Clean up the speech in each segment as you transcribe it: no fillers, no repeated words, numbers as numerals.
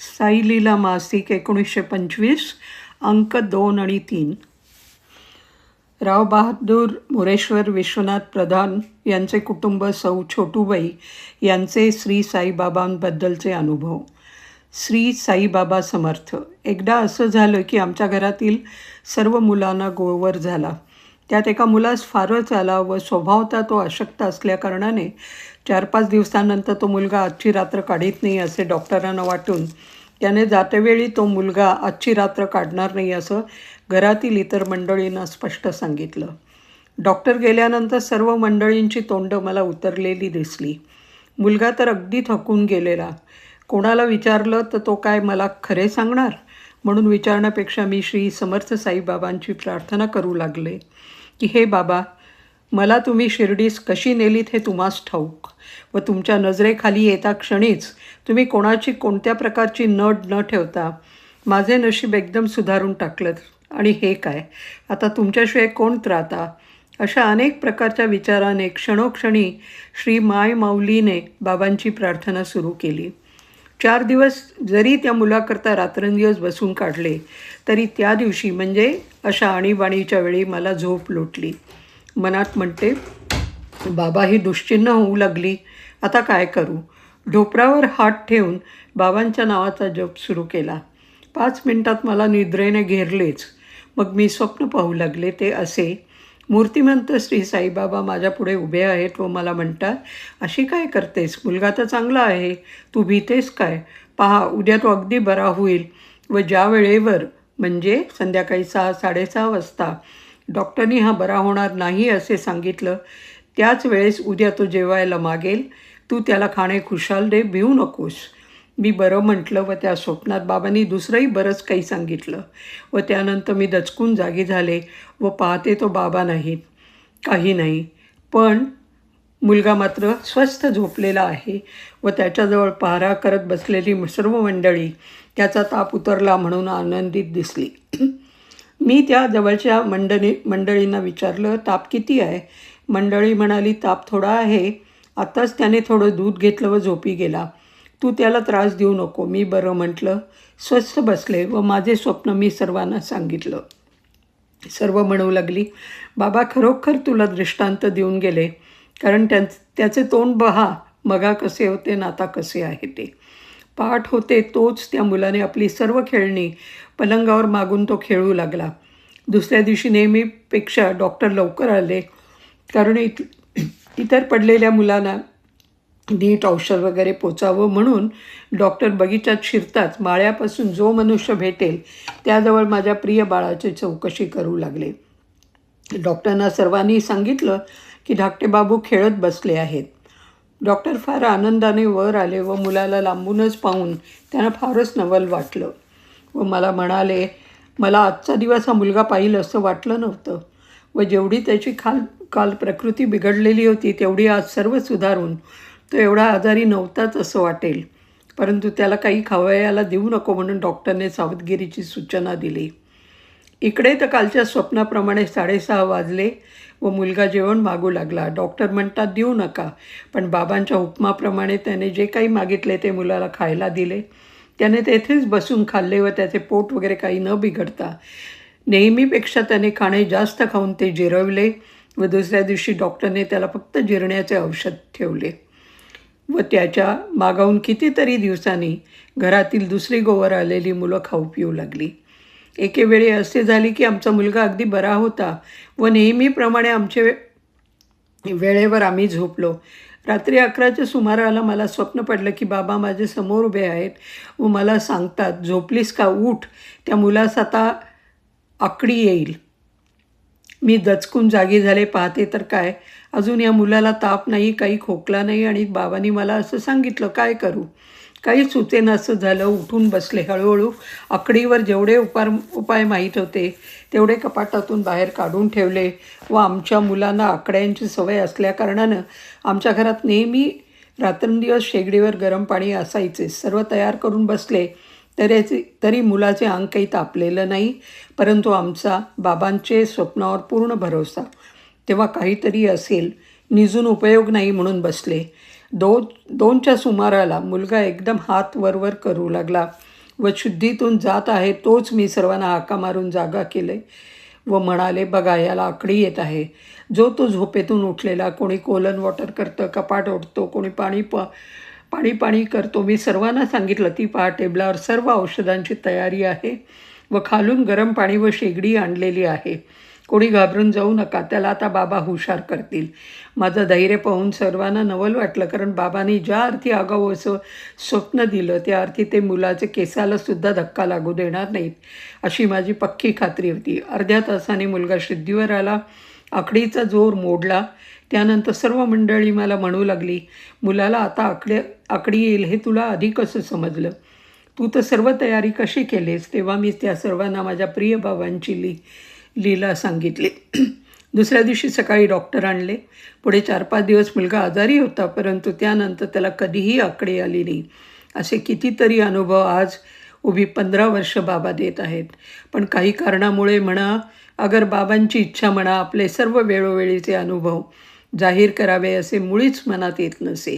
साईलीला मासिक 1925 अंक 2 आणि 3. राव बहादूर मोरेश्वर विश्वनाथ प्रधान यांचे कुटुंब सौ छोटूबाई यांचे श्री साईबाबांबद्दलचे अनुभव. श्री साईबाबा समर्थ. एकदा असं झालं की आमच्या घरातील सर्व मुलांना गोवर झाला. त्यात एका मुलास फारच आला व स्वभावता तो अशक्त असल्याकारणाने 4-5 दिवसानंतर तो मुलगा आजची रात्र काढीत नाही असे डॉक्टरांना वाटून त्याने जातेवेळी तो मुलगा आजची रात्र काढणार नाही असं घरातील इतर मंडळींना स्पष्ट सांगितलं. डॉक्टर गेल्यानंतर सर्व मंडळींची तोंडं मला उतरलेली दिसली. मुलगा तर अगदी थकून गेलेला. कोणाला विचारलं तर तो काय मला खरे सांगणार म्हणून विचारण्यापेक्षा मी श्री समर्थ साईबाबांची प्रार्थना करू लागले की हे बाबा, मला तुम्ही शिर्डीस कशी नेलीत हे तुम्हास ठाऊक व तुमच्या नजरेखाली येता क्षणीच तुम्ही कोणाची कोणत्या प्रकारची नड न ठेवता माझे नशीब एकदम सुधारून टाकलं. आणि हे काय, आता तुमच्याशिवाय कोण त्राता? अशा अनेक प्रकारच्या विचाराने क्षणोक्षणी श्री माय माऊलीने बाबांची प्रार्थना सुरू केली. 4 दिवस जरी त्या मुलाकरता रात्रंदिवस बसून काढले तरी त्या दिवशी म्हणजे अशा आणीबाणीच्या वेळी मला झोप लोटली. मनात म्हणते, बाबा ही दुश्चिन्ह होऊ लागली, आता काय करू? ढोपरावर हात ठेवून बाबांच्या नावाचा जप सुरू केला. 5 मिनिटात मला निद्रेने घेरलेच. मग मी स्वप्न पाहू लागले. ते असे, मूर्तिमंत श्री साईबाबा माझ्यापुढे उभे आहेत व मला म्हणतात, अशी काय करतेस? मुलगा तर चांगला आहे, तू भीतेस काय? पहा, उद्या तो अगदी बरा होईल व ज्या वेळेवर म्हणजे संध्याकाळी 6-6:30 वाजता डॉक्टरनी हा बरा होणार नाही असे सांगितलं, त्याच वेळेस उद्या तो जेवायला मागेल. तू त्याला खाणे खुशाल दे, भिवू नकोस. मी बरं म्हटलं व त्या स्वप्नात बाबांनी दुसरंही बरंच काही सांगितलं व त्यानंतर मी दचकून जागी झाले व पाहते तो बाबा नाहीत, काही नाही. पण मुलगा मात्र स्वस्थ झोपलेला आहे व त्याच्याजवळ पहारा करत बसलेली सर्व मंडळी त्याचा ताप उतरला म्हणून आनंदित दिसली. मी त्या जवळच्या मंडळींना विचारलं, ताप किती आहे? मंडळी म्हणाली, ताप थोडा आहे, आत्ताच त्याने थोडं दूध घेतलं व झोपी गेला, तू त्याला त्रास देऊ नको. मी बरं म्हटलं, स्वस्थ बसले व माझे स्वप्न मी सर्वांना सांगितलं. सर्व म्हणू लागली, बाबा खरोखर तुला दृष्टांत देऊन गेले, कारण त्याचे तोंड बहा, मगा कसे होते न आता कसे आहे ते. पाठ होते तोच त्या मुलाने आपली सर्व खेळणी पलंगावर मागून तो खेळू लागला. दुसऱ्या दिवशी नेहमीपेक्षा डॉक्टर लवकर आले, कारण इतर पडलेल्या मुलांना नीट औषध वगैरे पोचावं म्हणून डॉक्टर बगीचात शिरताच माळ्यापासून जो मनुष्य भेटेल त्याजवळ माझ्या प्रिय बाळाची चौकशी करू लागले. डॉक्टरांना सर्वांनी सांगितलं की धाकटे बाबू खेळत बसले आहेत. डॉक्टर फार आनंदाने वर आले व मुलाला लांबूनच पाहून त्यांना फारच नवल वाटलं व मला म्हणाले, मला आजचा दिवस हा मुलगा पाहिल असं वाटलं नव्हतं व जेवढी त्याची काल प्रकृती बिघडलेली होती तेवढी आज सर्व सुधारून तो एवढा आजारी नव्हताच असं वाटेल. परंतु त्याला काही खावयाला देऊ नको म्हणून डॉक्टरने सावधगिरीची सूचना दिली. इकडे तर कालच्या स्वप्नाप्रमाणे 6:30 वाजले व मुलगा जेवण मागू लागला. डॉक्टर म्हणतात देऊ नका, पण बाबांच्या हुकमाप्रमाणे त्याने जे काही मागितले ते मुलाला खायला दिले. त्याने तेथेच बसून खाल्ले व त्याचे पोट वगैरे काही न बिघडता नेहमीपेक्षा त्याने खाणे जास्त खाऊन ते जिरवले व दुसऱ्या दिवशी डॉक्टरने त्याला फक्त जिरण्याचे औषध ठेवले व त्याच्या मागाहून कितीतरी दिवसांनी घरातील दुसरी गोवर आलेली मुलं खाऊ पिऊ लागली. एके वेळी असे झाले की आमचा मुलगा अगदी बरा होता व नेहमीप्रमाणे आमचे वेळेवर आम्ही झोपलो. रात्री 11च्या सुमाराला मला स्वप्न पडलं की बाबा माझे समोर उभे आहेत व मला सांगतात, झोपलीस का, उठ, त्या मुलास आता आकडी येईल. मी दचकून जागी झाले. पाहते तर काय, अजून या मुलाला ताप नाही, काही खोकला नाही आणि बाबांनी मला असं सांगितलं, काय करू? काही सुचेनासं झालं. उठून बसले. हळूहळू आकडीवर जेवढे उपाय माहीत होते तेवढे कपाटातून बाहेर काढून ठेवले व आमच्या मुलांना आकड्यांची सवय असल्याकारणानं आमच्या घरात नेहमी रात्रंदिवस शेगडीवर गरम पाणी असायचे. सर्व तयार करून बसले तरी मुलाचे अंग काही तापलेलं नाही. परंतु आमचा बाबांचे स्वप्नावर पूर्ण भरोसा. तेव्हा काहीतरी असेल, निजून उपयोग नाही म्हणून बसले. 2च्या सुमाराला मुलगा एकदम हात वरवर करू लागला व शुद्धीतून जात आहे तोच मी सर्वांना हाका मारून जागा केले व म्हणाले, बघा याला आकडी येत आहे. जो तो झोपेतून उठलेला, कोणी कोलन वॉटर करतं, कपाट ओढतो, कोणी पाणी करतो. मी सर्वांना सांगितलं, ती पहा टेबलावर सर्व औषधांची तयारी आहे व खालून गरम पाणी व शेगडी आणलेली आहे. कोणी घाबरून जाऊ नका, त्याला आता बाबा हुशार करतील. माझं धैर्य पाहून सर्वांना नवल वाटलं, कारण बाबांनी ज्या अर्थी आगाऊ असं स्वप्न दिलं त्या अर्थी ते मुलाचे केसाला सुद्धा धक्का लागू देणार नाहीत अशी माझी पक्की खात्री होती. अर्ध्या तासाने मुलगा शुद्धीवर आला, आकडीचा जोर मोडला. त्यानंतर सर्व मंडळी मला म्हणू लागली, मुलाला आता आकडी येईल हे तुला आधी कसं समजलं? तू तर सर्व तयारी कशी केलीस? तेव्हा मी त्या सर्वांना माझ्या प्रिय बाबांची लीला सांगितली. दुसऱ्या दिवशी सकाळी डॉक्टर आणले. पुढे 4-5 दिवस मुलगा आजारी होता, परंतु त्यानंतर त्याला कधीही आकडी आली नाही. असे कितीतरी अनुभव आज उभी 15 वर्ष बाबा देत आहेत. पण काही कारणामुळे म्हणा, अगर बाबांची इच्छा म्हणा, आपले सर्व वेळोवेळीचे अनुभव जाहीर करावे असे मुळीच मनात येत नसे.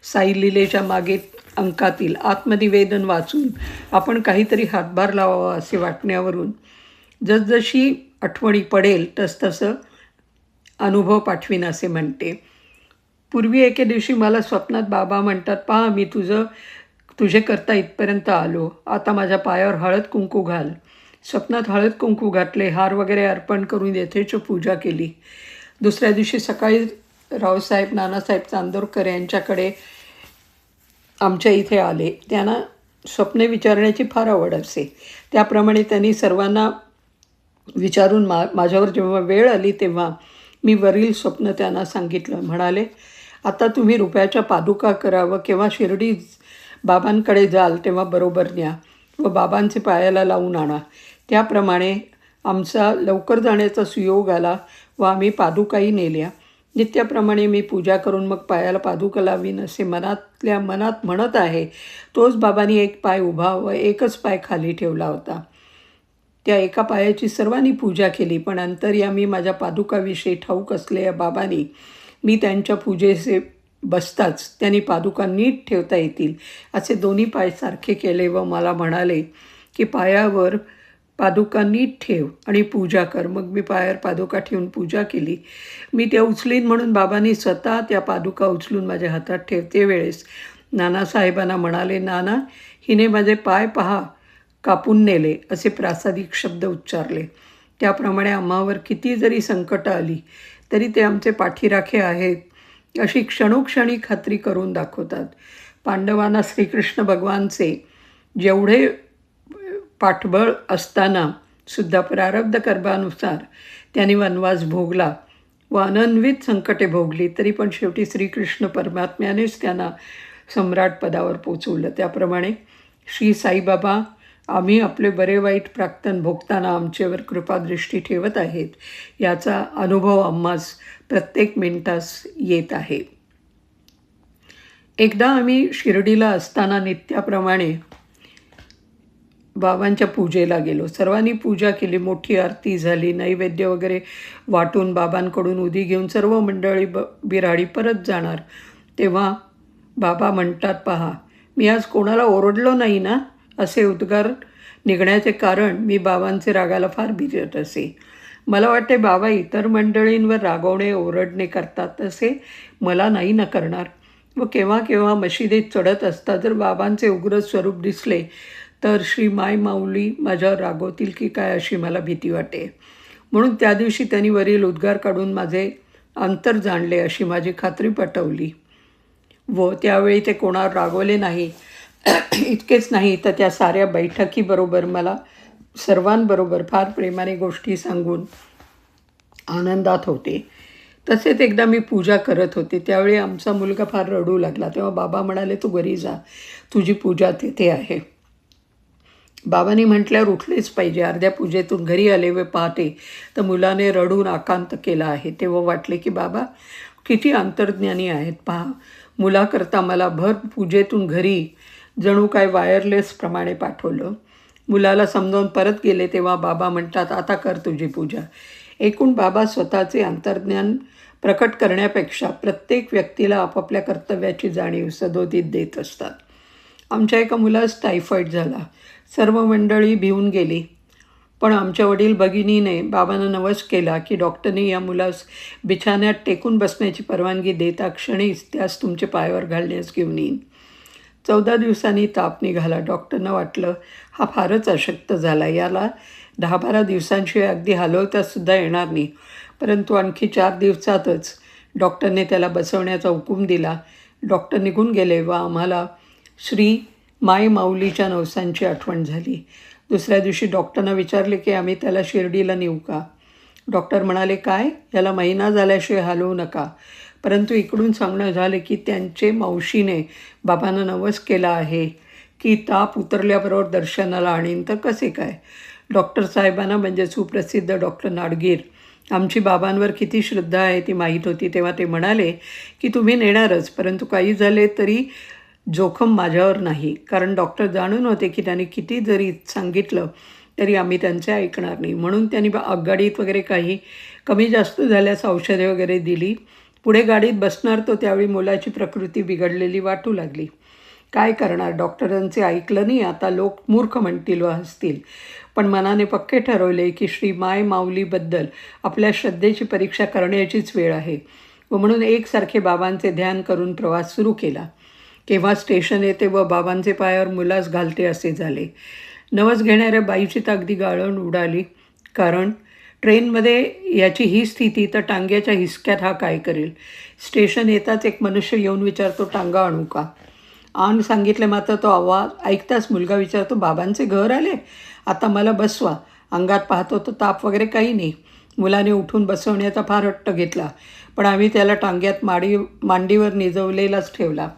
साई लीलेच्या मागे अंकातील आत्मनिवेदन वाचून आपण काहीतरी हातभार लावावा असे वाटण्यावरून जसजशी आठवणी पडेल तसतसं अनुभव पाठवीन असे म्हणते. पूर्वी एके दिवशी मला स्वप्नात बाबा म्हणतात, पहा मी तुझे करता इथपर्यंत आलो, आता माझ्या पायावर हळद कुंकू घाल. स्वप्नात हळद कुंकू घातले, हार वगैरे अर्पण करून यथेच पूजा केली. दुसऱ्या दिवशी सकाळी रावसाहेब नानासाहेब चांदोरकर यांच्याकडे आमच्या इथे आले. त्यांना स्वप्ने विचारण्याची फार आवड असे. त्याप्रमाणे त्यांनी सर्वांना विचारून माझ्यावर जेव्हा वेळ आली तेव्हा मी वरील स्वप्न त्यांना सांगितलं. म्हणाले, आता तुम्ही रुपयाच्या पादुका करा व केव्हा शिर्डी बाबांकडे जाल तेव्हा बरोबर न्या व बाबांचे पायाला लावून आणा. त्याप्रमाणे आमचा लवकर जाण्याचा सुयोग आला व आम्ही पादुकाही नेल्या. नित्याप्रमाणे मी पूजा करून मग पायाला पादुका लावीन असे मनातल्या मनात म्हणत आहे, तोच बाबांनी एक पाय उभा व एकच पाय खाली ठेवला होता. त्या एका पायाची सर्वांनी पूजा केली, पण अंतर्यामी माझ्या पादुकाविषयी ठाऊक असलेल्या बाबांनी मी त्यांच्या पूजेचे बसताच त्यांनी पादुका नीट ठेवता येतील असे दोन्ही पाय सारखे केले व मला म्हणाले की पायावर पादुका नीट ठेव आणि पूजा कर. मग मी पायावर पादुका ठेवून पूजा केली. मी त्या उचलीन म्हणून बाबांनी स्वतः त्या पादुका उचलून माझ्या हातात ठेवते वेळेस नानासाहेबांना म्हणाले, नाना हिने माझे पाय पहा कापून नेले असे प्रासादिक शब्द उच्चारले. त्याप्रमाणे आम्हावर किती जरी संकटं आली तरी ते आमचे पाठीराखे आहेत अशी क्षणोक्षणी खात्री करून दाखवतात. पांडवांना श्रीकृष्ण भगवानचे जेवढे पाठबळ असताना सुद्धा प्रारब्ध कर्मानुसार त्यांनी वनवास भोगला व अनन्वित संकटे भोगली, तरी पण शेवटी श्रीकृष्ण परमात्म्यानेच त्यांना सम्राट पदावर पोचवलं. त्याप्रमाणे श्री साईबाबा आम्ही आपले बरे वाईट प्राक्तन भोगताना आमच्यावर कृपादृष्टी ठेवत आहेत याचा अनुभव आम्हास प्रत्येक मिनिटास येत आहे. एकदा आम्ही शिर्डीला असताना नित्याप्रमाणे बाबांच्या पूजेला गेलो. सर्वांनी पूजा केली, मोठी आरती झाली, नैवेद्य वगैरे वाटून बाबांकडून उदी घेऊन सर्व मंडळी बिराडी परत जाणार. तेव्हा बाबा म्हणतात, पहा मी आज कोणाला ओरडलो नाही ना. असे उद्गार निघण्याचे कारण मी बाबांचे रागाला फार भिजत असे. मला वाटते बाबा इतर मंडळींवर रागवणे ओरडणे करतात तसे मला नाही न करणार. व केव्हा केव्हा मशिदीत चढत असता जर बाबांचे उग्र स्वरूप दिसले तर श्री माय माऊली माझ्यावर रागवतील की काय अशी मला भीती वाटे. म्हणून त्या दिवशी त्यांनी वरील उद्गार काढून माझे अंतर जाणले अशी माझी खात्री पटवली व त्यावेळी ते कोणावर रागवले नाही. इतकेच नाही तर त्या साऱ्या बैठकीबरोबर मला सर्वांबरोबर फार प्रेमाने गोष्टी सांगून आनंदात होते. तसेच एकदा मी पूजा करत होते, त्यावेळी आमचा मुलगा फार रडू लागला. तेव्हा बाबा म्हणाले, तू घरी जा, तुझी पूजा तिथे आहे. बाबांनी म्हटल्यावर उठलेच पाहिजे. अर्ध्या पूजेतून घरी आले व पाहते तर मुलाने रडून आकांत केला आहे. तेव्हा वाटले की बाबा किती अंतर्ज्ञानी आहेत. पहा मुलाकरता मला भर पूजेतून घरी जणू काय वायरलेसप्रमाणे पाठवलं. मुलाला समजावून परत गेले तेव्हा बाबा म्हणतात, आता कर तुझी पूजा. एकूण बाबा स्वतःचे अंतर्ज्ञान प्रकट करण्यापेक्षा प्रत्येक व्यक्तीला आपापल्या कर्तव्याची जाणीव सदोदित देत असतात. आमच्या एका मुलास टायफॉईड झाला. सर्व मंडळी भिवून गेली. पण आमच्या वडील भगिनीने बाबांना नवस केला की डॉक्टरने या मुलास बिछाण्यात टेकून बसण्याची परवानगी देता क्षणीच त्यास तुमचे पायावर घालण्यास घेऊन येईन. 14 दिवसांनी ताप निघाला. डॉक्टरना वाटलं हा फारच अशक्त झाला, याला 10-12 दिवसांशिवाय अगदी हलवतासुद्धा येणार नाही. परंतु आणखी 4 दिवसातच डॉक्टरने त्याला बसवण्याचा हुकूम दिला. डॉक्टर निघून गेले व आम्हाला श्री माय माऊलीच्या नवसांची आठवण झाली. दुसऱ्या दिवशी डॉक्टरना विचारले की आम्ही त्याला शिर्डीला नेऊ का. डॉक्टर म्हणाले, काय, याला महिना झाल्याशिवाय हलवू नका. परंतु इकडून सांगणं झाले की त्यांचे मावशीने बाबांना नवस केला आहे की ताप उतरल्याबरोबर दर्शनाला आणीन. तर कसे काय. डॉक्टर साहेबांना म्हणजे सुप्रसिद्ध डॉक्टर नाडगीर आमची बाबांवर किती श्रद्धा आहे ती माहीत होती. तेव्हा ते म्हणाले की तुम्ही नेणारच, परंतु काही झाले तरी जोखम माझ्यावर नाही. कारण डॉक्टर जाणून होते की त्यांनी किती जरी सांगितलं तरी आम्ही त्यांचे ऐकणार नाही. म्हणून त्यांनी आगगाडीत वगैरे काही कमी जास्त झाल्यास औषधे वगैरे दिली. पुढे गाडीत बसणार तो त्यावेळी मुलाची प्रकृती बिघडलेली वाटू लागली. काय करणार, डॉक्टरांचे ऐकलं नाही. आता लोक मूर्ख म्हणतील व हसतील. पण मनाने पक्के ठरवले की श्री माय माऊलीबद्दल आपल्या श्रद्धेची परीक्षा करण्याचीच वेळ आहे व म्हणून एकसारखे बाबांचे ध्यान करून प्रवास सुरू केला. केव्हा स्टेशन येते व बाबांचे पायावर मुलास घालते असे झाले. नवस घेणाऱ्या बाईची तर अगदी गाळण उडाली. कारण ट्रेनमध्ये याची ही स्थिती तर टांग्याच्या हिसक्यात हा काय करेल. स्टेशन येताच एक मनुष्य येऊन विचारतो, टांगा आणू का. आण सांगितले मात्र तो आवाज ऐकताच मुलगा विचारतो, बाबांचे घर आले, आता मला बसवा. अंगात पाहतो तो ताप वगैरे काही नाही. मुलाने उठून बसवण्याचा फार हट्ट घेतला, पण आम्ही त्याला टांग्यात मांडीवर निजवलेलाच ठेवला.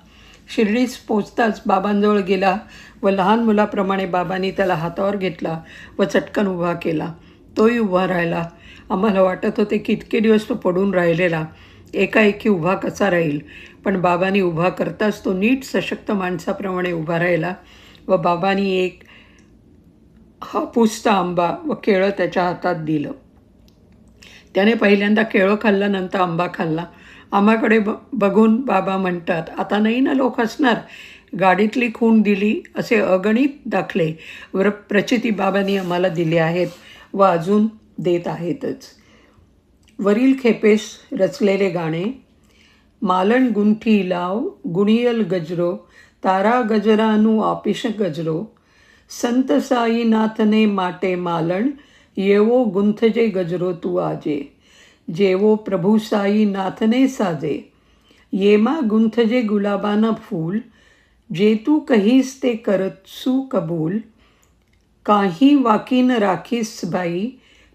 शिर्डीस पोचताच बाबांजवळ गेला व लहान मुलाप्रमाणे बाबांनी त्याला हातावर घेतला व चटकन उभा केला. तोही उभा राहिला. आम्हाला वाटत होते की इतके दिवस तो पडून राहिलेला एकाएकी उभा कसा राहील. पण बाबांनी उभा करताच तो नीट सशक्त माणसाप्रमाणे उभा राहिला व बाबांनी एक हापूसचा आंबा व केळं त्याच्या हातात दिलं. त्याने पहिल्यांदा केळं खाल्लं, नंतर आंबा खाल्ला. आम्हाकडे बघून बाबा म्हणतात, आता नाही ना लोक हसणार. गाडीतली खूण दिली असे अगणित दाखले व प्रचिती बाबांनी आम्हाला दिले आहेत व अजून देत आहेतच. वरील खेपेस रचलेले गाणे. मालन गुंठी लाव गुणियल गजरो, तारा गजरानु आपिश गजरो. संत साईनाथने माटे मालन, येवो गुंथजे गजरो तू आजे. जेवो प्रभू साईनाथने साजे, येमा गुंथजे गुलाबाना फूल. जे तू कहीस ते करतसू कबूल, काही वाकीन राखीस बाई,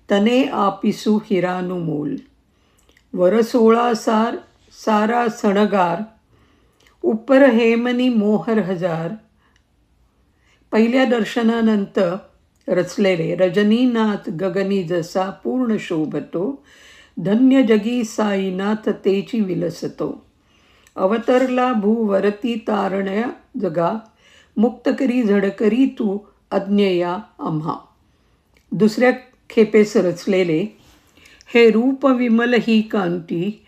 तने आपिसू हिरानु मूल. वर 16 सारा सणगार, उपर हेमनी मोहर हजार. पहिल्या दर्शनानंतर रचलेले. रजनीनाथ गगनी जसा पूर्ण शोभतो, धन्य जगी साईनाथ तेची विलसतो. अवतरला भूवरती तारण्या जगा, मुक्त करी झडकरी तू अज्ञेया आम्हा. दुसऱ्या खेपेस रचलेले. हे रूप विमल ही कांती,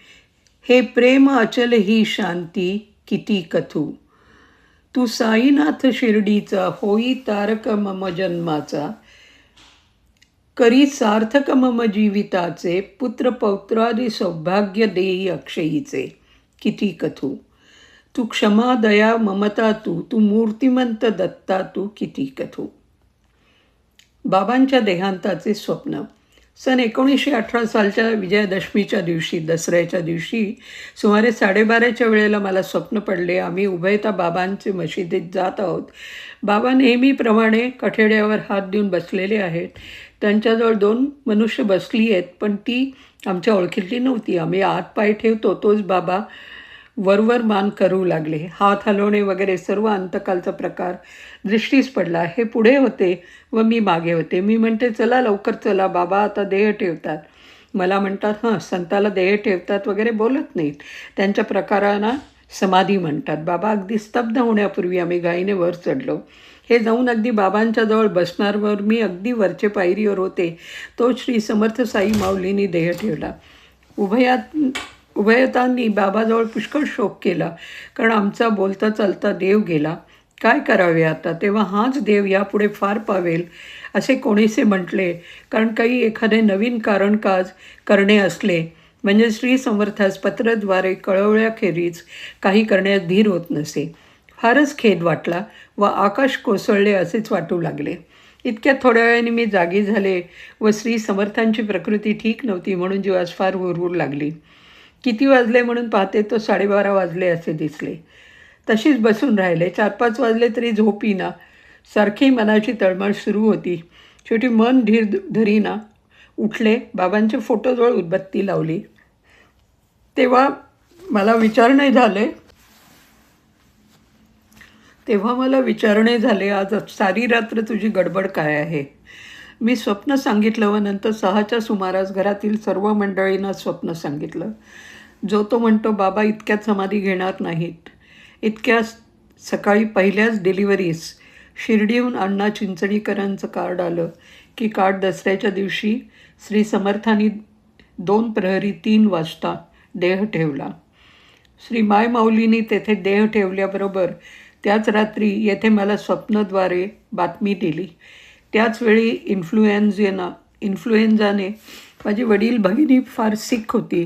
हे प्रेम अचल ही शांती, किती कथू. तू साईनाथ शिर्डीचा, होई तारक मम जन्माचा. करी सार्थक मम जीविताचे, पुत्र पौत्रादी सौभाग्य देई अक्षयीचे, किती कथू. तू क्षमा दया ममता तू मूर्तिमंत दत्ता तू, किती कथू. बाबांच्या देहांताचे स्वप्न. सन 1918 सालच्या विजयादशमीच्या दिवशी, दसऱ्याच्या दिवशी सुमारे 12:30च्या वेळेला मला स्वप्न पडले. आम्ही उभयता बाबांचे मशिदीत जात आहोत. बाबा नेहमीप्रमाणे कठेड्यावर हात देऊन बसलेले आहेत. त्यांच्याजवळ 2 मनुष्य बसली आहेत, पण ती आमच्या ओळखीतली नव्हती. आम्ही आत पाय ठेवतो तोच बाबा वरवर मान करू लागले. हात हलवणे वगैरे सर्व अंतकालचा प्रकार दृष्टीस पडला. हे पुढे होते व मी मागे होते. मी म्हणते, चला लवकर चला, बाबा आता देह ठेवतात. मला म्हणतात, हां, संताला देह ठेवतात वगैरे बोलत नाहीत, त्यांच्या प्रकारांना समाधी म्हणतात. बाबा अगदी स्तब्ध होण्यापूर्वी आम्ही घाईने वर चढलो. हे जाऊन अगदी बाबांच्या जवळ बसणारवर मी अगदी वरचे पायरीवर होते, तो श्री समर्थ साई माऊलींनी देह ठेवला. उभयतांनी बाबाजवळ पुष्कळ शोक केला, कारण आमचा बोलता चालता देव गेला. काय करावे आता? तेव्हा हाच देव यापुढे फार पावेल असे कोणीसे म्हटले. कारण काही एखादे नवीन कारणकाज करणे असले म्हणजे श्री समर्थास पत्रद्वारे कळवल्याखेरीज काही करण्यास धीर होत नसे. फारच खेद वाटला व आकाश कोसळले असेच वाटू लागले. इतक्या थोड्या वेळाने मी जागी झाले व श्री समर्थांची प्रकृती ठीक नव्हती म्हणून जीवास फार हुरहुर लागली. किती वाजले म्हणून पाहते तो 12:30 वाजले असे दिसले. तशीच बसून राहिले. 4-5 वाजले तरी झोप येईना. सारखी मनाची तळमळ सुरू होती. शेवटी मन धीर धरीना उठले. बाबांच्या फोटोजवळ उदबत्ती लावली. तेव्हा मला विचारणे झाले आज सारी रात्र तुझी गडबड काय आहे? मी स्वप्न सांगितलं व नंतर 6च्या सुमारास घरातील सर्व मंडळींना स्वप्न सांगितलं. जो तो म्हणतो बाबा इतक्यात समाधी घेणार नाहीत. इतक्या सकाळी पहिल्याच डिलिव्हरीस शिर्डीहून अण्णा चिंचणीकरांचं कार्ड आलं की कार्ड दसऱ्याच्या दिवशी श्री समर्थांनी 2 प्रहरी 3 वाजता देह ठेवला. श्री माय माऊलींनी तेथे देह ठेवल्याबरोबर त्याच रात्री येथे मला स्वप्नद्वारे बातमी दिली. त्याचवेळी इन्फ्लुएन्झाने माझी वडील भगिनी फार सिक होती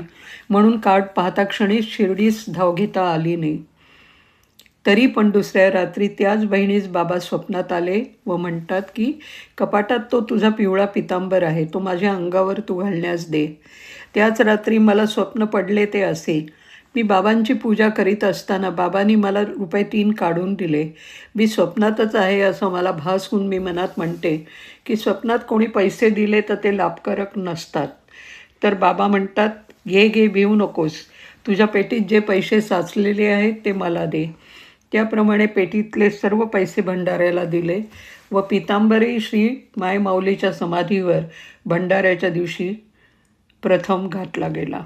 म्हणून कार्ड पाहता क्षणीच शिर्डीस धाव घेता आली नाही. तरी पण दुसऱ्या रात्री त्याच बहिणीस बाबा स्वप्नात आले व म्हणतात की कपाटात तो तुझा पिवळा पितांबर आहे, तो माझ्या अंगावर तू घालण्यास दे. त्याच रात्री मला स्वप्न पडले ते असे. मी बाबांची पूजा करीत असताना बाबांनी मला ₹3 काढून दिले. मी स्वप्नातच आहे असं मला भास होऊन मी मनात म्हणते की स्वप्नात कोणी पैसे दिले तर ते लाभकारक नसतात. तर बाबा म्हणतात घे भिवू नकोस, तुझ्या पेटीत जे पैसे साचलेले आहेत ते मला दे. त्याप्रमाणे पेटीतले सर्व पैसे भंडाऱ्याला दिले व पितांबरही श्री माय माऊलीच्या समाधीवर भंडाऱ्याच्या दिवशी प्रथम घातला गेला.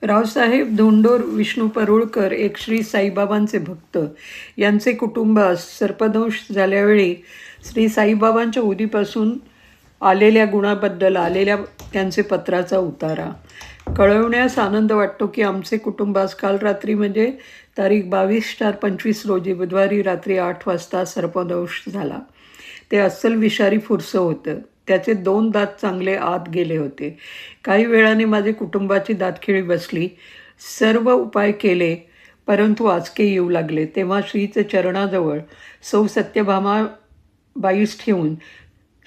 रावसाहेब धोंडोर विष्णू परुळकर एक श्री साईबाबांचे भक्त. यांचे कुटुंबास सर्पदंश झाल्यावेळी श्री साईबाबांच्या उदीपासून आलेल्या गुणाबद्दल आलेल्या त्यांचे पत्राचा उतारा. कळवण्यास आनंद वाटतो की आमचे कुटुंबास काल रात्री म्हणजे तारीख 22/4/25 रोजी बुधवारी रात्री 8 वाजता सर्पदंश झाला. ते अस्सल विषारी फुरसं होतं. त्याचे 2 दात चांगले आत गेले होते. काही वेळाने माझे कुटुंबाची दातखिळी बसली. सर्व उपाय केले परंतु आचके येऊ लागले. तेव्हा श्रीचे चरणाजवळ सौ सत्यभामा बाईस ठेवून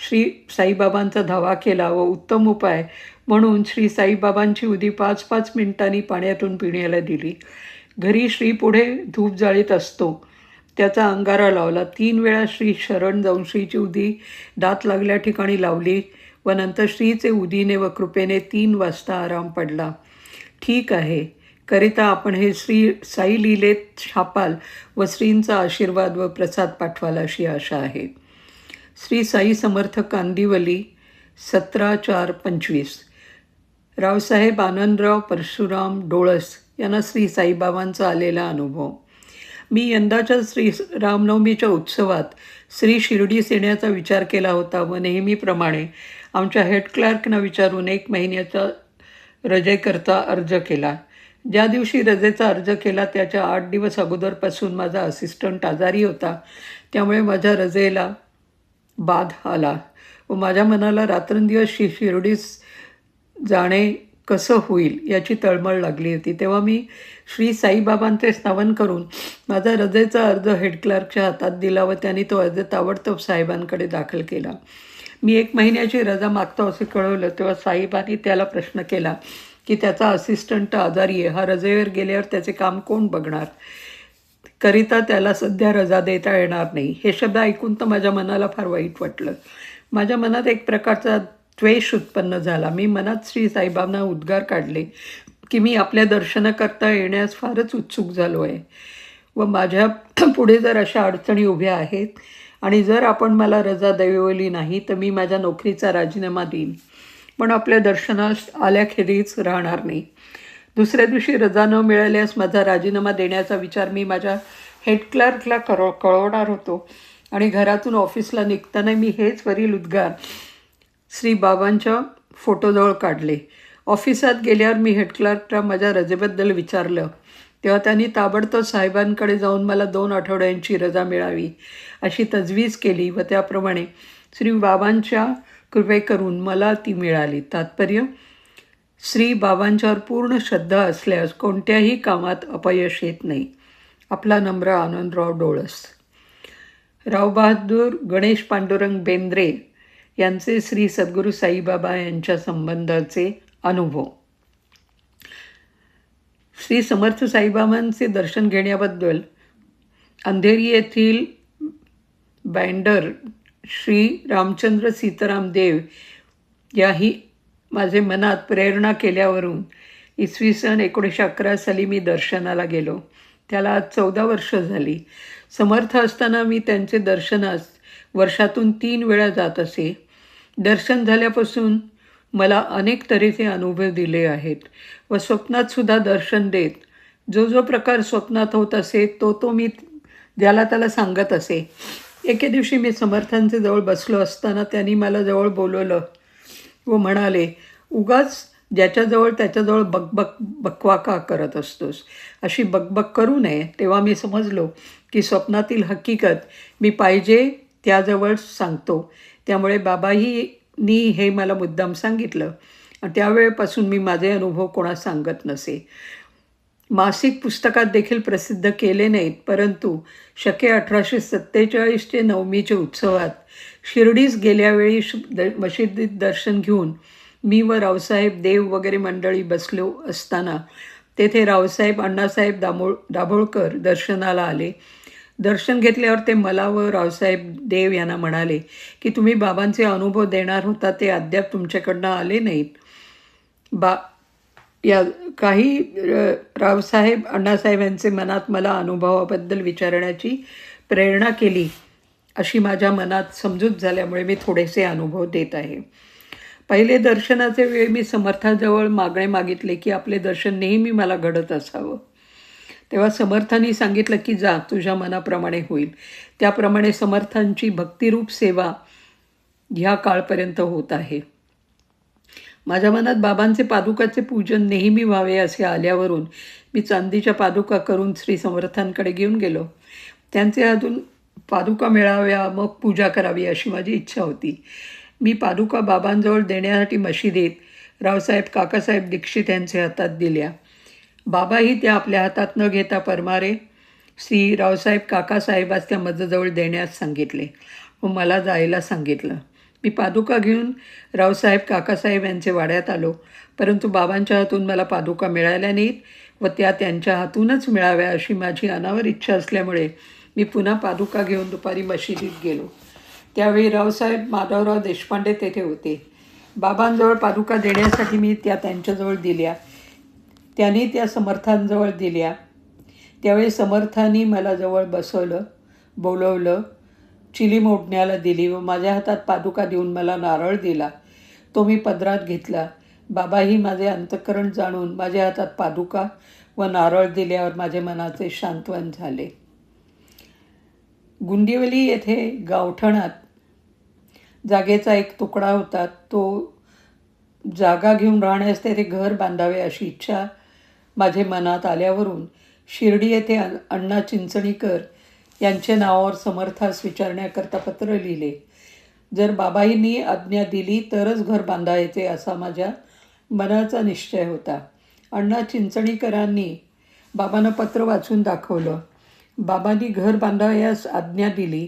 श्री साईबाबांचा धावा केला व उत्तम उपाय म्हणून श्री साईबाबांची उदी 5-5 मिनिटांनी पाण्यातून पिण्याला दिली. घरी श्री पुढे धूप जाळीत असतो त्याचा अंगारा लावला. 3 वेळा श्री शरण जाऊन श्रीची उदी दात लागल्या ठिकाणी लावली व नंतर श्रीचे उदीने व कृपेने 3 वाजता आराम पडला. ठीक आहे करिता आपण हे श्री साई लीलेत छापाल व श्रींचा आशीर्वाद व प्रसाद पाठवाल अशी आशा आहे. श्री साई समर्थ कांदिवली 17/4/25. रावसाहेब आनंदराव परशुराम डोळस यांना श्री साईबाबांचा आलेला अनुभव. मी यंदाच्या श्री रामनवमीच्या उत्सवात श्री शिर्डीस येण्याचा विचार केला होता व नेहमीप्रमाणे आमच्या हेड क्लार्कना विचारून 1 महिन्याचा रजेकरता अर्ज केला. ज्या दिवशी रजेचा अर्ज केला त्याच्या 8 दिवस अगोदरपासून माझा असिस्टंट आजारी होता. त्यामुळे माझ्या रजेला बाध आला व माझ्या मनाला रात्रंदिवस शिर्डीस जाणे कसं होईल याची तळमळ लागली होती. तेव्हा मी श्री साईबाबांचे स्नावन करून माझा रजेचा अर्ज हेड क्लार्कच्या हातात दिला व त्यांनी तो अर्ज ताबडतोब साहेबांकडे दाखल केला. मी 1 महिन्याची रजा मागतो असे कळवलं तेव्हा साहेबांनी त्याला प्रश्न केला की त्याचा असिस्टंट आजारी आहे, हा रजेवर गेल्यावर त्याचे काम कोण बघणार, करिता त्याला सध्या रजा देता येणार नाही. हे शब्द ऐकून तर माझ्या मनाला फार वाईट वाटलं. माझ्या मनात एक प्रकारचा द्वेष उत्पन्न झाला. मी मनात श्री साईबाबांना उद्गार काढले की मी आपल्या दर्शनाकरता येण्यास फारच उत्सुक झालो आहे व माझ्या पुढे जर अशा अडचणी उभ्या आहेत आणि जर आपण मला रजा देवली नाही तर मी माझ्या नोकरीचा राजीनामा देईन, पण आपल्या दर्शनास आल्याखेरीज राहणार नाही. दुसऱ्या दिवशी रजा न मिळाल्यास माझा राजीनामा देण्याचा विचार मी माझ्या हेड क्लार्कला कळवणार होतो आणि घरातून ऑफिसला निघताना मी हेच वरील उद्गार श्री बाबांच्या फोटोजवळ काढले. ऑफिसात गेल्यावर मी हेड क्लार्कला माझ्या रजेबद्दल विचारलं तेव्हा त्यांनी ताबडतोब साहेबांकडे जाऊन मला 2 आठवड्यांची रजा मिळावी अशी तजवीज केली व त्याप्रमाणे श्री बाबांच्या कृपेकरून मला ती मिळाली. तात्पर्य, श्री बाबांच्यावर पूर्ण श्रद्धा असल्यास कोणत्याही कामात अपयश येत नाही. आपला नम्र आनंदराव डोळस. रावबहादूर गणेश पांडुरंग बेंद्रे यांचे श्री सद्गुरू साईबाबा यांच्या संबंधाचे अनुभव. श्री समर्थ साईबाबांचे दर्शन घेण्याबद्दल अंधेरी येथील बँडर श्री रामचंद्र सीताराम देव याही माझे मनात प्रेरणा केल्यावरून इसवी सन 1911 साली मी दर्शनाला गेलो. त्याला आज 14 वर्ष झाली. समर्थ असताना मी त्यांचे दर्शनास वर्षातून 3 वेळा जात असे. दर्शन झाल्यापासून मला अनेक तऱ्हेचे अनुभव दिले आहेत व स्वप्नात सुद्धा दर्शन देत जो जो प्रकार स्वप्नात होत असे तो मी ज्याला त्याला सांगत असे. एके दिवशी मी समर्थांचे जवळ बसलो असताना त्यांनी मला जवळ बोलवलं व म्हणाले, उगाच ज्याच्याजवळ त्याच्याजवळ बकवा का करत असतोस, अशी बकबक करू नये. तेव्हा मी समजलो की स्वप्नातील हकीकत मी पाहिजे त्याजवळ सांगतो. त्यामुळे बाबांनी हे मला मुद्दाम सांगितलं. त्यावेळेपासून मी माझे अनुभव कोणास सांगत नसे. मासिक पुस्तकात देखील प्रसिद्ध केले नाहीत, परंतु शके 1847 नवमीच्या उत्सवात शिर्डीस गेल्यावेळी मशिदीत दर्शन घेऊन मी व रावसाहेब देव वगैरे मंडळी बसलो असताना तेथे रावसाहेब अण्णासाहेब दाभोळकर दर्शनाला आले. दर्शन घेतल्यावर ते मला व रावसाहेब देव यांना म्हणाले की तुम्ही बाबांचे अनुभव देणार होता ते अद्याप तुमच्याकडनं आले नाहीत. काही रावसाहेब अण्णासाहेब यांचे मनात मला अनुभवाबद्दल विचारण्याची प्रेरणा केली अशी माझ्या मनात समजूत झाल्यामुळे मी थोडेसे अनुभव देत आहे. पहिले दर्शनाचे वेळी मी समर्थाजवळ मागणे मागितले की आपले दर्शन नेहमी मला घडत असावं. तेव्हा समर्थांनी सांगितलं की जा, तुझ्या मनाप्रमाणे होईल. त्याप्रमाणे समर्थांची भक्तिरूप सेवा ह्या काळपर्यंत होत आहे. माझ्या मनात बाबांचे पादुकाचे पूजन नेहमी व्हावे असे आल्यावरून मी चांदीच्या पादुका करून श्री समर्थांकडे घेऊन गेलो. त्यांचे हातून पादुका मिळाव्या, मग पूजा करावी अशी माझी इच्छा होती. मी पादुका बाबांजवळ देण्यासाठी मशिदीत रावसाहेब काकासाहेब दीक्षित यांचे हातात दिल्या. बाबाही त्या आपल्या हातात न घेता परमारे श्री रावसाहेब काकासाहेबास त्या मजजवळ देण्यास सांगितले व मला जायला सांगितलं. मी पादुका घेऊन रावसाहेब काकासाहेब यांचे वाड्यात आलो, परंतु बाबांच्या हातून मला पादुका मिळाल्या नाहीत व त्या त्यांच्या हातूनच मिळाव्या अशी माझी अनावर इच्छा असल्यामुळे मी पुन्हा पादुका घेऊन दुपारी मशिदीत गेलो. त्यावेळी रावसाहेब माधवराव देशपांडे तेथे होते. बाबांजवळ पादुका देण्यासाठी मी त्या त्यांच्याजवळ दिल्या. त्यांनी त्या समर्थांजवळ दिल्या. त्यावेळी समर्थांनी मला जवळ बसवलं, बोलवलं, चिलीम ओढण्याला दिली व माझ्या हातात पादुका देऊन मला नारळ दिला. तो मी पदरात घेतला. बाबाही माझे अंतःकरण जाणून माझ्या हातात पादुका व नारळ दिल्यावर माझे मनाचे शांतवन झाले. गुंदिवली येथे गावठणात जागेचा एक तुकडा होता. तो जागा घेऊन राहण्यास तेथे घर बांधावे अशी इच्छा माझे मनात आल्यावरून शिर्डी येथे अण्णा चिंचणीकर यांच्या नावावर समर्थास विचारण्याकरता पत्र लिहिले. जर बाबांनी आज्ञा दिली तरच घर बांधायचे असा माझ्या मनाचा निश्चय होता. अण्णा चिंचणीकरांनी बाबांना पत्र वाचून दाखवलं. बाबांनी घर बांधावयास आज्ञा दिली.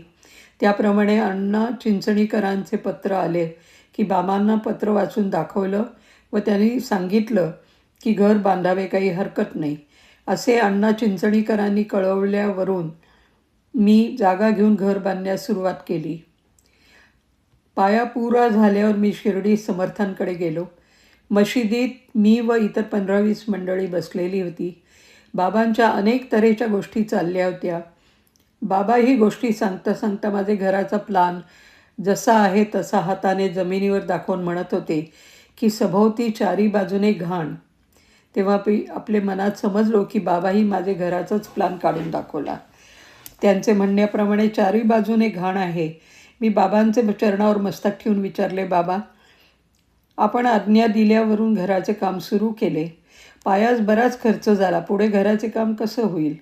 त्याप्रमाणे अण्णा चिंचणीकरांचे पत्र आले की बाबांना पत्र वाचून दाखवलं व त्यांनी सांगितलं की घर बांधावे, काही हरकत नाही असे अण्णा चिंचणीकरांनी कळवल्यावरून मी जागा घेऊन घर बांधण्यास सुरुवात केली. पाया पुरा झाल्यावर मी शिर्डी समर्थांकडे गेलो. मशिदीत मी व इतर 15-20 मंडळी बसलेली होती. बाबांच्या अनेक तऱ्हेच्या गोष्टी चालल्या होत्या. बाबा ही गोष्टी सांगता सांगता माझे घराचा प्लान जसा आहे तसा हाताने जमिनीवर दाखवून म्हणत होते की सभोवती चारी बाजूने घाण. तेव्हा आपले मनात समजलो की बाबाही माझे घराचाच प्लान काढून दाखवला. त्यांचे म्हणण्याप्रमाणे चारी बाजूने घाण आहे. मी बाबांचे चरणावर मस्तक ठेवून विचारले, बाबा आपण आज्ञा दिल्यावरून घराचे काम सुरू केले, पायास बराच खर्च झाला. पुढे घराचे काम कसं होईल?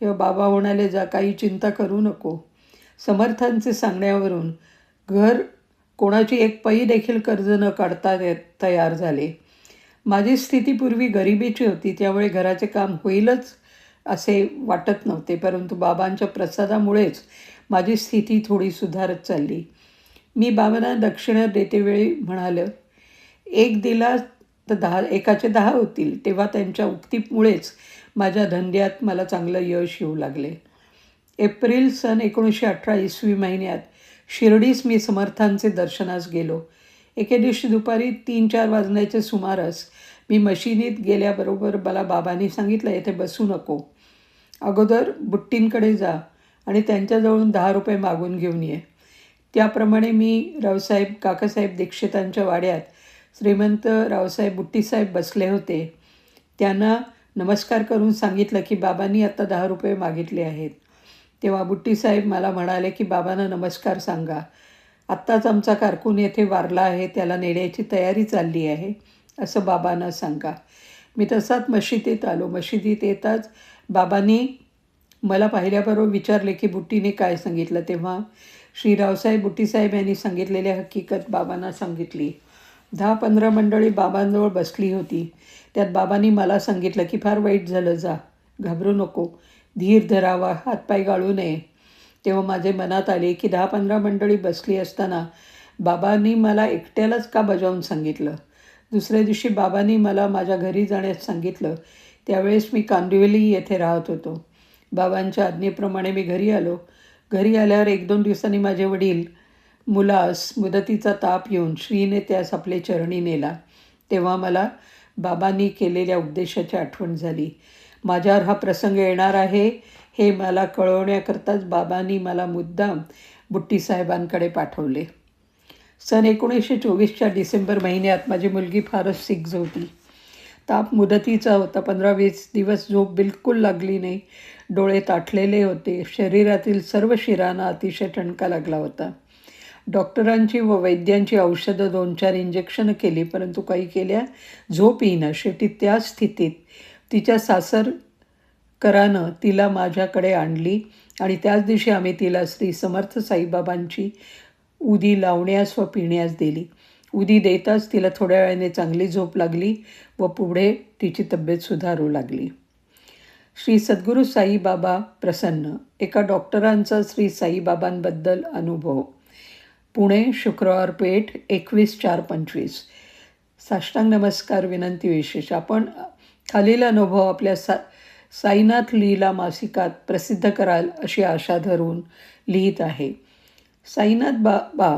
तेव्हा बाबा म्हणाले, जा काही चिंता करू नको. समर्थांचे सांगण्यावरून घर कोणाची एक पै देखील कर्ज न काढता तयार झाले. माझी स्थिती पूर्वी गरिबीची होती, त्यामुळे घराचे काम होईलच असे वाटत नव्हते. परंतु बाबांच्या प्रसादामुळेच माझी स्थिती थोडी सुधारत चालली. मी बाबांना दक्षिणा देतेवेळी म्हणालं, एक दिला तर 10 10 होतील. तेव्हा त्यांच्या उक्तीमुळेच माझ्या धंद्यात मला चांगलं यश येऊ लागले. एप्रिल सन 1918 इसवी महिन्यात शिर्डीस मी समर्थांचे दर्शनास गेलो. एके दिवशी दुपारी 3-4 वाजण्याचे सुमारास मी मशिदीत गेल्याबरोबर मला बाबांनी सांगितलं, येथे बसू नको. अगोदर बुट्टींकडे जा आणि त्यांच्याजवळून 10 रुपये मागून घेऊन ये. त्याप्रमाणे मी रावसाहेब काकासाहेब दीक्षितांच्या वाड्यात श्रीमंत रावसाहेब बुट्टीसाहेब बसले होते. त्यांना नमस्कार करून सांगितलं की बाबांनी आता 10 रुपये मागितले आहेत. तेव्हा बुट्टीसाहेब मला म्हणाले की बाबांना नमस्कार सांगा. आत्ताच आमचा कारकून येथे वारला आहे, त्याला नेण्याची तयारी चालली आहे असं बाबांना सांगा. मी तसाच मशिदीत आलो. मशिदीत येताच बाबांनी मला पाहिल्याबरोबर विचारले की बुट्टीने काय सांगितलं. तेव्हा श्री रावसाहेब बुट्टीसाहेब यांनी सांगितलेली हकीकत बाबांना सांगितली. 10-15 मंडळी बाबांजवळ बसली होती. त्यात बाबांनी मला सांगितलं की फार वाईट झालं, जा, घाबरू नको, धीर धरावा, हातपाय गाळू नये. तेव्हा माझे मनात आले की 10-15 मंडळी बसली असताना बाबांनी मला एकट्यालाच का बजावून सांगितलं. दुसऱ्या दिवशी बाबांनी मला माझ्या घरी जाण्यास सांगितलं. त्यावेळेस मी कांदिवली येथे राहत होतो. बाबांच्या आज्ञेप्रमाणे मी घरी आलो. घरी आल्यावर 1-2 दिवसांनी माझे वडील मुलास मुदतीचा ताप येऊन श्रीने त्यास आपले चरणी नेला. तेव्हा मला बाबांनी केलेल्या उपदेशाची आठवण झाली. माझ्यावर हा प्रसंग येणार आहे हे मला कळवण्याकरताच बाबांनी मला मुद्दाम बुट्टीसाहेबांकडे पाठवले. सन 1924च्या डिसेंबर महिन्यात माझी मुलगी फारच सिक होती. ताप मुदतीचा होता. 15-20 दिवस झोप बिलकुल लागली नाही. डोळे ताठलेले होते. शरीरातील सर्व शिरांना अतिशय ठणका लागला होता. डॉक्टरांची व वैद्यांची औषधं 2-4 इंजेक्शनं केली, परंतु काही केल्या झोप येईना. शेवटी त्या स्थितीत तिच्या सासरकरानं तिला माझ्याकडे आणली आणि त्याच दिवशी आम्ही तिला श्री समर्थ साईबाबांची उदी लावण्यास व पिण्यास दिली. उदी देताच तिला थोड्या वेळाने चांगली झोप लागली व पुढे तिची तब्येत सुधारू लागली. श्री सद्गुरू साईबाबा प्रसन्न. एका डॉक्टरांचा श्री साईबाबांबद्दल अनुभव. पुणे, शुक्रवार पेठ, 21/4/25. साष्टांग नमस्कार. विनंती विशेष. आपण खालील अनुभव आपल्या साईनाथ लीला मासिकात प्रसिद्ध कराल अशी आशा धरून लिहित आहे. साईनाथ बाबा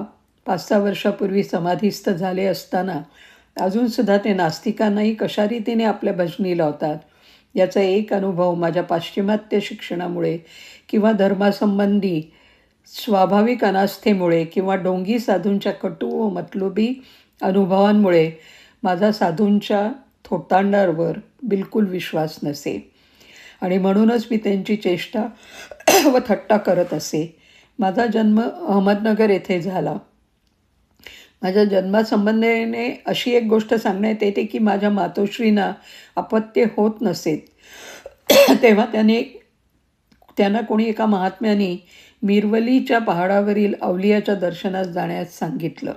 5-6 वर्षापूर्वी समाधीस्थ झाले असताना अजूनसुद्धा ते नास्तिकांनाही कशा रीतीने आपल्या भजनी लावतात याचा एक अनुभव माझ्या पाश्चिमात्य शिक्षणामुळे किंवा धर्मासंबंधी स्वाभाविक अनास्थेमुळे किंवा ढोंगी साधूंच्या कटू व मतलबी अनुभवांमुळे माझा साधूंच्या थोतांडावर बिलकुल विश्वास नसे आणि म्हणूनच मी त्यांची चेष्टा व थट्टा करत असे. माझा जन्म अहमदनगर येथे झाला. माझ्या जन्मासंबंधीने अशी एक गोष्ट सांगण्यात येते की माझ्या मातोश्रींना अपत्य होत नसेत. तेव्हा त्यांना कोणी एका महात्म्याने मिरवलीच्या पहाडावरील अवलियाच्या दर्शनास जाण्यास सांगितलं.